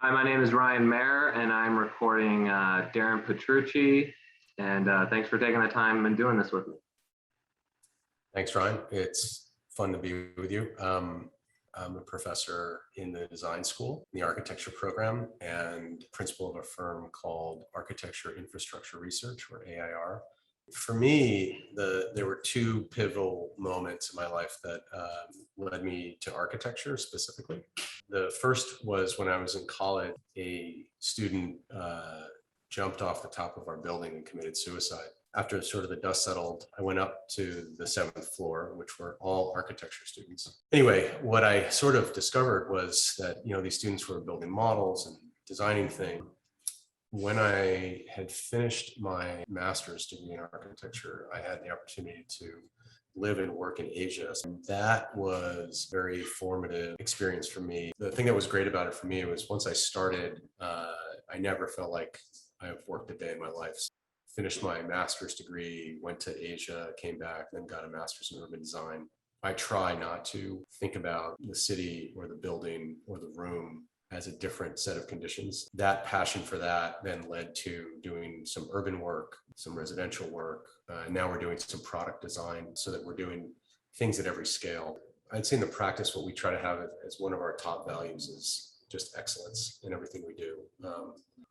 Hi, my name is Ryan Mayer, and I'm recording Darren Petrucci. And thanks for taking the time and doing this with me. Thanks, Ryan. It's fun to be with you. I'm a professor in the design school, in the architecture program, and principal of a firm called Architecture Infrastructure Research, or AIR. For me, there were two pivotal moments in my life that led me to architecture specifically. The first was when I was in college. A student jumped off the top of our building and committed suicide. After sort of the dust settled, I went up to the 7th floor, which were all architecture students. Anyway, what I sort of discovered was that, these students were building models and designing things. When I had finished my master's degree in architecture, I had the opportunity to live and work in Asia. So that was a very formative experience for me. The thing that was great about it for me was once I started, I never felt like I've worked a day in my life. Finished my master's degree, went to Asia, came back, then got a master's in urban design. I try not to think about the city or the building or the room as a different set of conditions. That passion for that then led to doing some urban work, some residential work. Now we're doing some product design so that we're doing things at every scale. I'd say in the practice, what we try to have as one of our top values is just excellence in everything we do.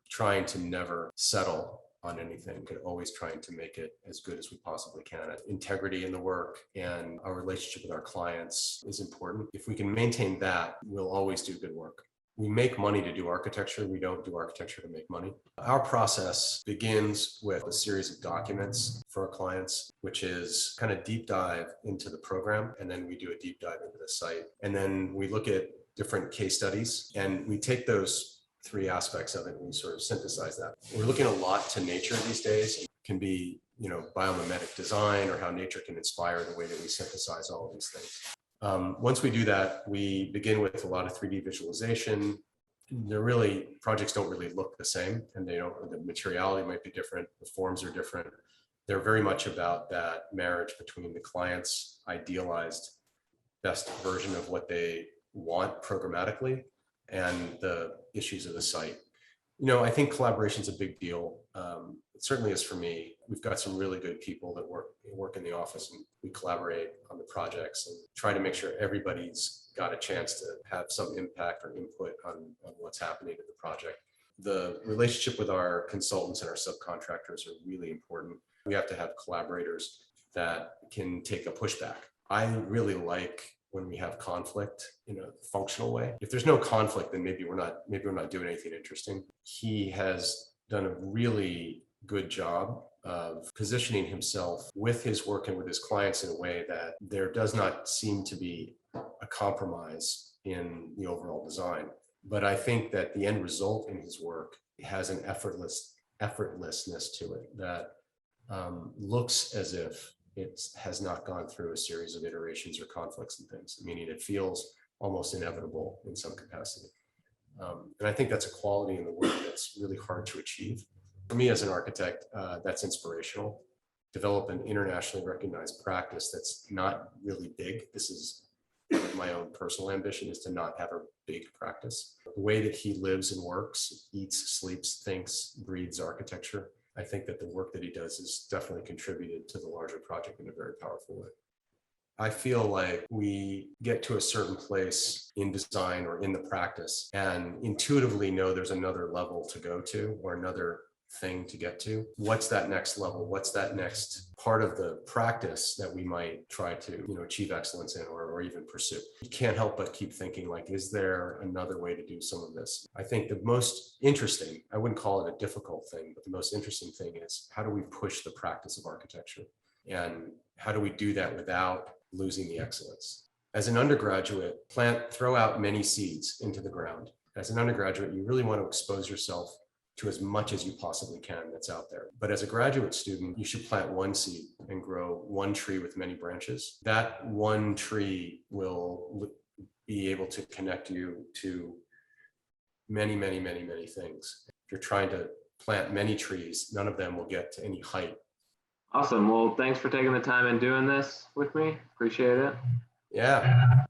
Trying to never settle on anything, but always trying to make it as good as we possibly can. Integrity in the work and our relationship with our clients is important. If we can maintain that, we'll always do good work. We make money to do architecture. We don't do architecture to make money. Our process begins with a series of documents for our clients, which is kind of deep dive into the program. And then we do a deep dive into the site. And then we look at different case studies and we take those three aspects of it and we sort of synthesize that. We're looking a lot to nature these days. It can be, biomimetic design or how nature can inspire the way that we synthesize all of these things. Once we do that, we begin with a lot of 3D visualization. Projects don't really look the same, and the materiality might be different, the forms are different. They're very much about that marriage between the client's idealized best version of what they want programmatically and the issues of the site. I think collaboration is a big deal. It certainly is for me. We've got some really good people that work in the office, and we collaborate on the projects and try to make sure everybody's got a chance to have some impact or input on what's happening in the project. The relationship with our consultants and our subcontractors are really important. We have to have collaborators that can take a pushback. I really like when we have conflict in a functional way. If there's no conflict, then maybe we're not doing anything interesting. He has done a really good job of positioning himself with his work and with his clients in a way that there does not seem to be a compromise in the overall design. But I think that the end result in his work has an effortlessness to it that looks as if it has not gone through a series of iterations or conflicts and things, meaning it feels almost inevitable in some capacity. And I think that's a quality in the work that's really hard to achieve. For me as an architect, that's inspirational. Develop an internationally recognized practice that's not really big. This is my own personal ambition, is to not have a big practice. The way that he lives and works, eats, sleeps, thinks, breathes architecture. I think that the work that he does has definitely contributed to the larger project in a very powerful way. I feel like we get to a certain place in design or in the practice and intuitively know there's another level to go to or another thing to get to. What's that next level? What's that next part of the practice that we might try to achieve excellence in or even pursue? You can't help but keep thinking, like, is there another way to do some of this? I think the most interesting, I wouldn't call it a difficult thing, but the most interesting thing is how do we push the practice of architecture? And how do we do that without losing the excellence? As an undergraduate, throw out many seeds into the ground. As an undergraduate, you really want to expose yourself to as much as you possibly can that's out there. But as a graduate student, you should plant one seed and grow one tree with many branches. That one tree will be able to connect you to many, many, many, many things. If you're trying to plant many trees, none of them will get to any height. Awesome. Well, thanks for taking the time and doing this with me. Appreciate it. Yeah.